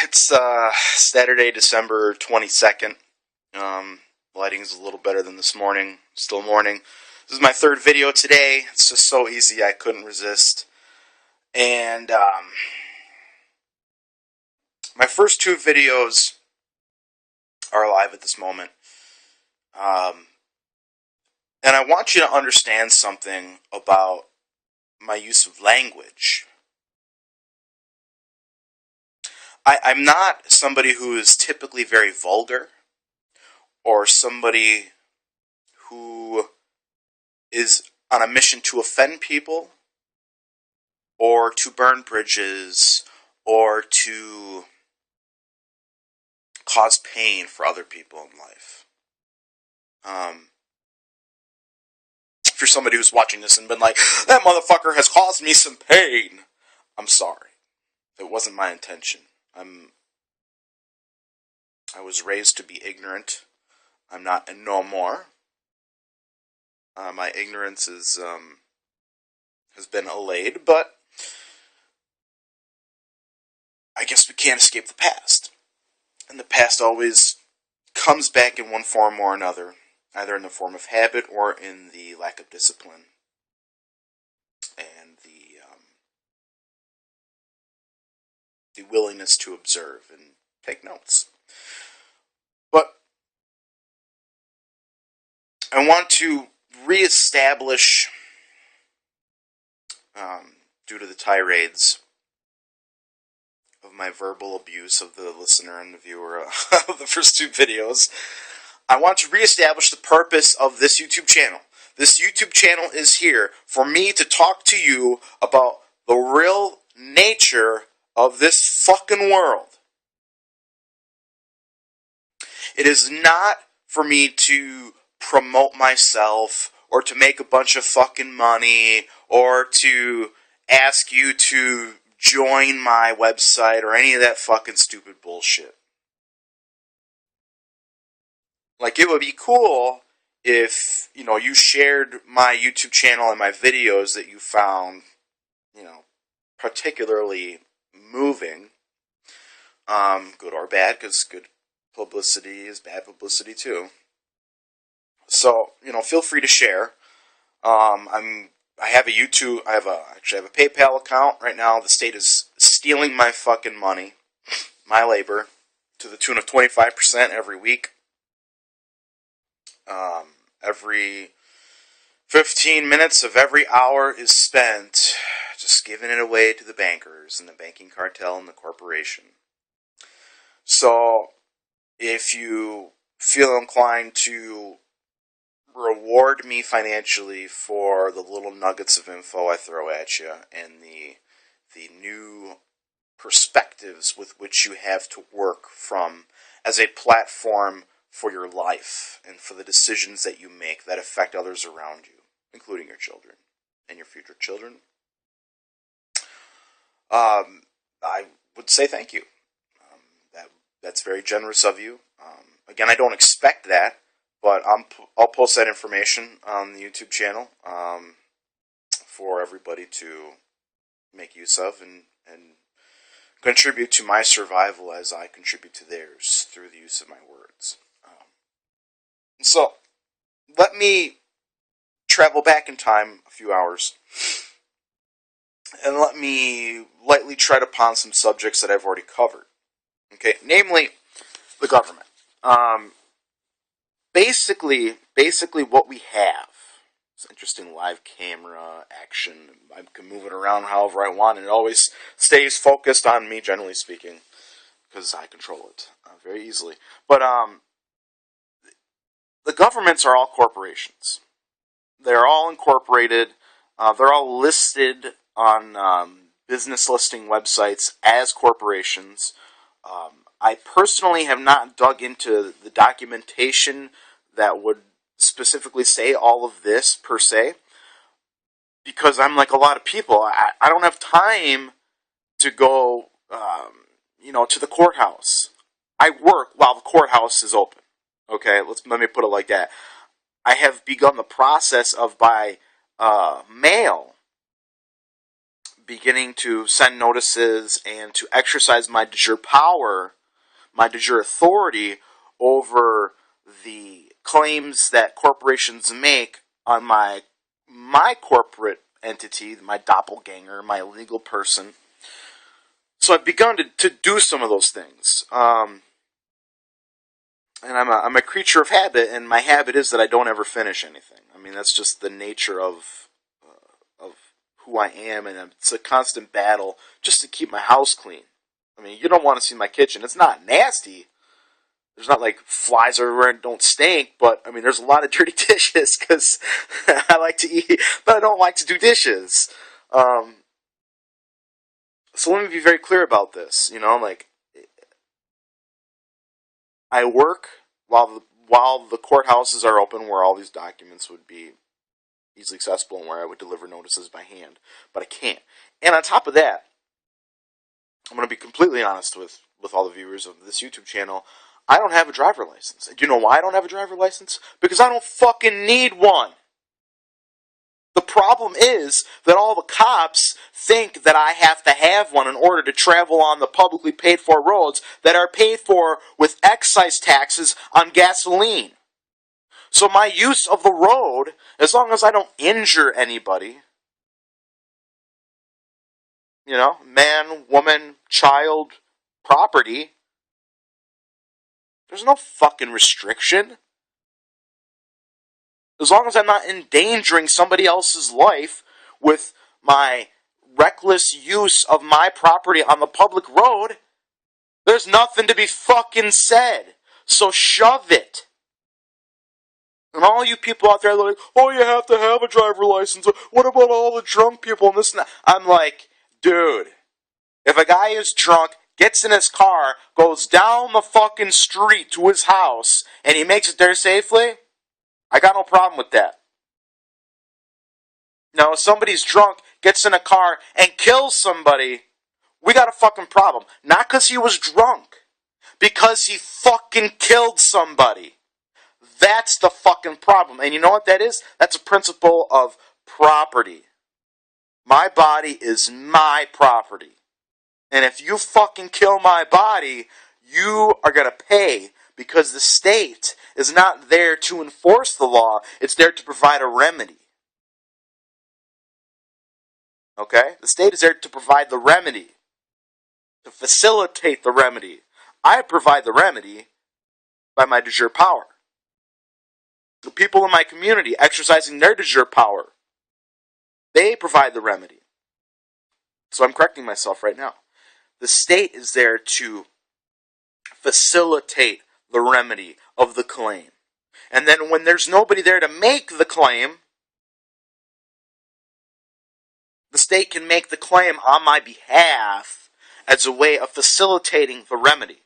It's Saturday, December 22nd. Lighting's a little better than this morning. Still morning. This is my third video today. It's just so easy, I couldn't resist. And my first two videos are live at this moment. And I want you to understand something about my use of language. I'm not somebody who is typically very vulgar, or somebody who is on a mission to offend people, or to burn bridges, or to cause pain for other people in life. If you're somebody who's watching this and been like, that motherfucker has caused me some pain, I'm sorry. It wasn't my intention. I was raised to be ignorant. I'm not no more. My ignorance is has been allayed, but I guess we can't escape the past. And the past always comes back in one form or another, either in the form of habit or in the lack of discipline and the willingness to observe and take notes. But I want to reestablish, due to the tirades of my verbal abuse of the listener and the viewer of the first two videos, I want to reestablish the purpose of this YouTube channel. This YouTube channel is here for me to talk to you about the real nature of this fucking world. It is not for me to promote myself, or to make a bunch of fucking money, or to ask you to join my website, or any of that fucking stupid bullshit. Like, it would be cool if, you shared my YouTube channel and my videos that you found, particularly moving, good or bad, because good publicity is bad publicity too. So, feel free to share. I have a PayPal account right now. The state is stealing my fucking money, my labor, to the tune of 25% every week. Every 15 minutes of every hour is spent just giving it away to the bankers and the banking cartel and the corporation. So, if you feel inclined to reward me financially for the little nuggets of info I throw at you, and the new perspectives with which you have to work from as a platform for your life and for the decisions that you make that affect others around you, including your children and your future children, I would say thank you. That's very generous of you. Again, I don't expect that, but I'll post that information on the YouTube channel for everybody to make use of and contribute to my survival as I contribute to theirs through the use of my words. So, let me travel back in time a few hours, and let me lightly tread upon some subjects that I've already covered. Okay, namely, the government. Basically what we have. It's interesting live camera action. I can move it around however I want, and it always stays focused on me, generally speaking, because I control it very easily. But the governments are all corporations. They're all incorporated. They're all listed on business listing websites as corporations. I personally have not dug into the documentation that would specifically say all of this, per se, because I'm like a lot of people. I don't have time to go, to the courthouse. I work while the courthouse is open. Okay, let me put it like that. I have begun the process of, by mail, beginning to send notices and to exercise my de jure power, my de jure authority over the claims that corporations make on my corporate entity, my doppelganger, my illegal person. So I've begun to do some of those things. And I'm a creature of habit, and my habit is that I don't ever finish anything. I mean, that's just the nature of who I am, and it's a constant battle just to keep my house clean. I mean, you don't want to see my kitchen. It's not nasty. There's not like flies everywhere and don't stink, but I mean, there's a lot of dirty dishes because I like to eat, but I don't like to do dishes. So let me be very clear about this. You know, like, I work while the courthouses are open, where all these documents would be easily accessible and where I would deliver notices by hand, but I can't. And on top of that, I'm going to be completely honest with all the viewers of this YouTube channel. I don't have a driver license. Do you know why I don't have a driver license? Because I don't fucking need one. The problem is that all the cops think that I have to have one in order to travel on the publicly paid for roads that are paid for with excise taxes on gasoline. So my use of the road, as long as I don't injure anybody, you know, man, woman, child, property, there's no fucking restriction. As long as I'm not endangering somebody else's life with my reckless use of my property on the public road, there's nothing to be fucking said. So shove it. And all you people out there that are like, oh, you have to have a driver license. What about all the drunk people and this and that? I'm like, dude, if a guy is drunk, gets in his car, goes down the fucking street to his house, and he makes it there safely, I got no problem with that. Now, if somebody's drunk, gets in a car, and kills somebody, we got a fucking problem. Not because he was drunk. Because he fucking killed somebody. That's the fucking problem. And you know what that is? That's a principle of property. My body is my property. And if you fucking kill my body, you are going to pay, because the state is not there to enforce the law. It's there to provide a remedy. Okay? The state is there to provide the remedy. To facilitate the remedy. I provide the remedy by my de jure power. The people in my community exercising their de jure power, they provide the remedy. So I'm correcting myself right now. The state is there to facilitate the remedy of the claim. And then when there's nobody there to make the claim, the state can make the claim on my behalf as a way of facilitating the remedy,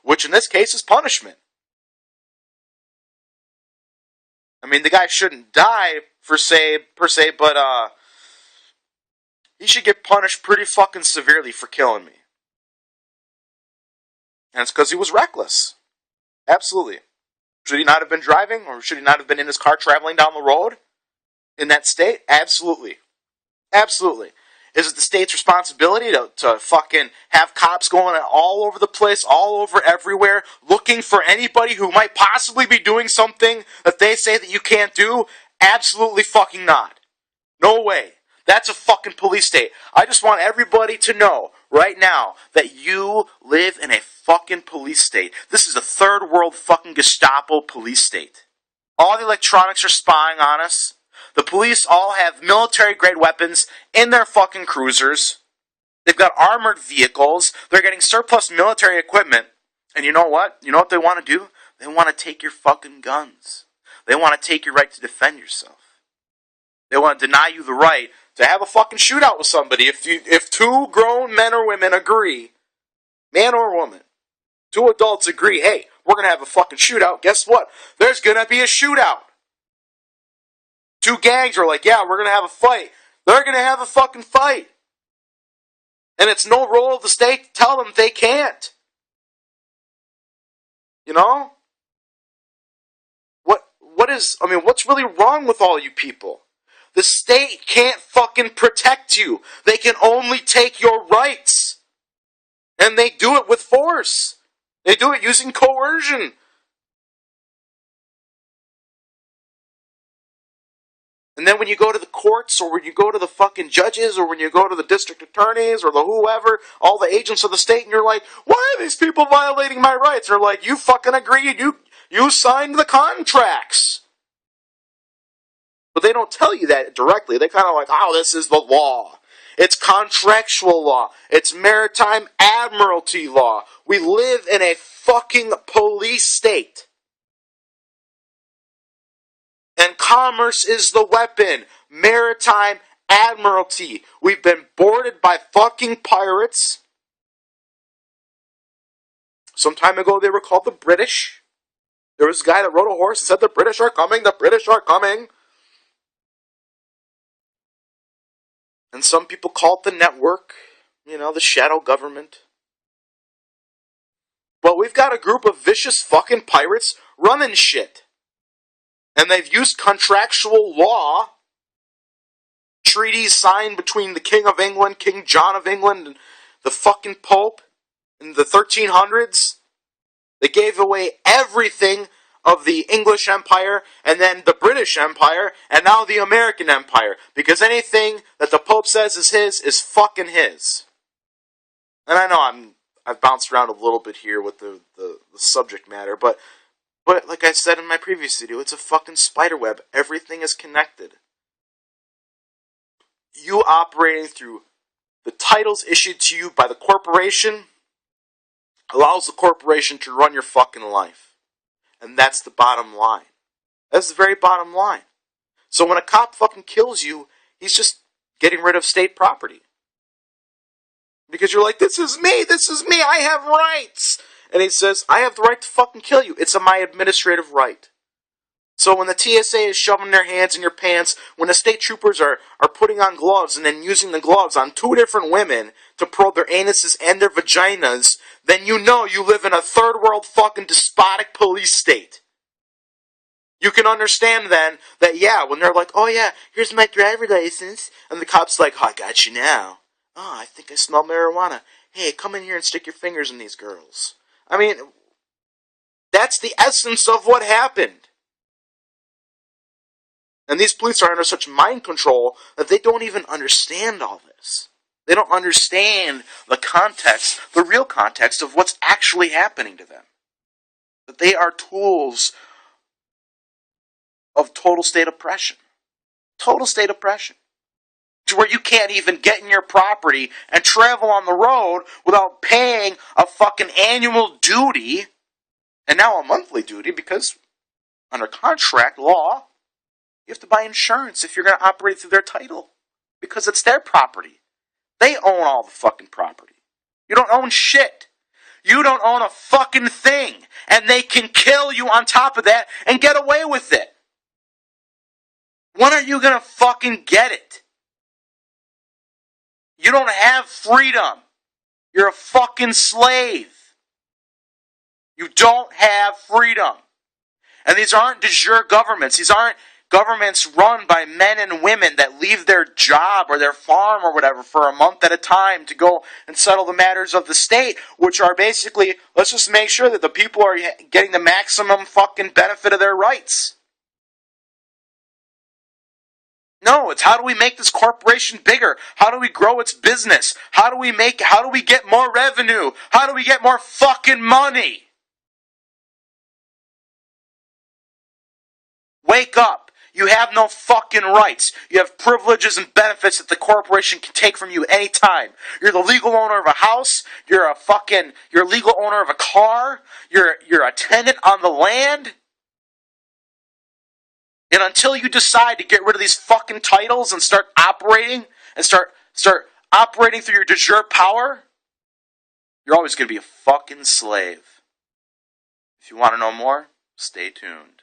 which in this case is punishment. I mean, the guy shouldn't die per se, but he should get punished pretty fucking severely for killing me. And it's because he was reckless. Absolutely. Should he not have been driving, or should he not have been in his car traveling down the road in that state? Absolutely. Absolutely. Is it the state's responsibility to fucking have cops going all over the place, all over everywhere, looking for anybody who might possibly be doing something that they say that you can't do? Absolutely fucking not. No way. That's a fucking police state. I just want everybody to know right now that you live in a fucking police state. This is a third world fucking Gestapo police state. All the electronics are spying on us. The police all have military-grade weapons in their fucking cruisers. They've got armored vehicles. They're getting surplus military equipment. And you know what? You know what they want to do? They want to take your fucking guns. They want to take your right to defend yourself. They want to deny you the right to have a fucking shootout with somebody. If two grown men or women agree, man or woman, two adults agree, hey, we're going to have a fucking shootout, guess what? There's going to be a shootout. Two gangs are like, yeah, we're going to have a fight. They're going to have a fucking fight. And it's no role of the state to tell them they can't. You know? What's really wrong with all you people? The state can't fucking protect you. They can only take your rights. And they do it with force. They do it using coercion. And then when you go to the courts, or when you go to the fucking judges, or when you go to the district attorneys, or the whoever, all the agents of the state, and you're like, why are these people violating my rights? They're like, you fucking agreed, you signed the contracts. But they don't tell you that directly. They kind of like, oh, this is the law. It's contractual law. It's maritime admiralty law. We live in a fucking police state. And commerce is the weapon. Maritime admiralty. We've been boarded by fucking pirates. Some time ago they were called the British. There was a guy that rode a horse and said, the British are coming, the British are coming. And some people call it the network, the shadow government. Well, we've got a group of vicious fucking pirates running shit. And they've used contractual law, treaties signed between the King of England, King John of England, and the fucking Pope in the 1300s. They gave away everything of the English Empire, and then the British Empire, and now the American Empire. Because anything that the Pope says is his is fucking his. And I know I've bounced around a little bit here with the subject matter, but like I said in my previous video, it's a fucking spider web. Everything is connected. You operating through the titles issued to you by the corporation allows the corporation to run your fucking life. And that's the bottom line. That's the very bottom line. So when a cop fucking kills you, he's just getting rid of state property. Because you're like, this is me, I have rights. And he says, I have the right to fucking kill you. It's my administrative right. So when the TSA is shoving their hands in your pants, when the state troopers are putting on gloves and then using the gloves on two different women to probe their anuses and their vaginas, then you know you live in a third world fucking despotic police state. You can understand then that, yeah, when they're like, oh yeah, here's my driver license, and the cop's like, oh, I got you now. Oh, I think I smell marijuana. Hey, come in here and stick your fingers in these girls. I mean, that's the essence of what happened. And these police are under such mind control that they don't even understand all this. They don't understand the context, the real context of what's actually happening to them. That they are tools of total state oppression. Total state oppression. To where you can't even get in your property and travel on the road without paying a fucking annual duty, and now a monthly duty, because under contract law, you have to buy insurance if you're going to operate through their title. Because it's their property. They own all the fucking property. You don't own shit. You don't own a fucking thing. And they can kill you on top of that and get away with it. When are you going to fucking get it? You don't have freedom. You're a fucking slave. You don't have freedom. And these aren't de jure governments. These aren't governments run by men and women that leave their job or their farm or whatever for a month at a time to go and settle the matters of the state, which are basically, let's just make sure that the people are getting the maximum fucking benefit of their rights. No, it's how do we make this corporation bigger? How do we grow its business? How do we get more revenue? How do we get more fucking money? Wake up. You have no fucking rights. You have privileges and benefits that the corporation can take from you anytime. You're the legal owner of a house. You're a legal owner of a car. You're a tenant on the land. And until you decide to get rid of these fucking titles and start operating and start operating through your de jure power, you're always going to be a fucking slave. If you want to know more, stay tuned.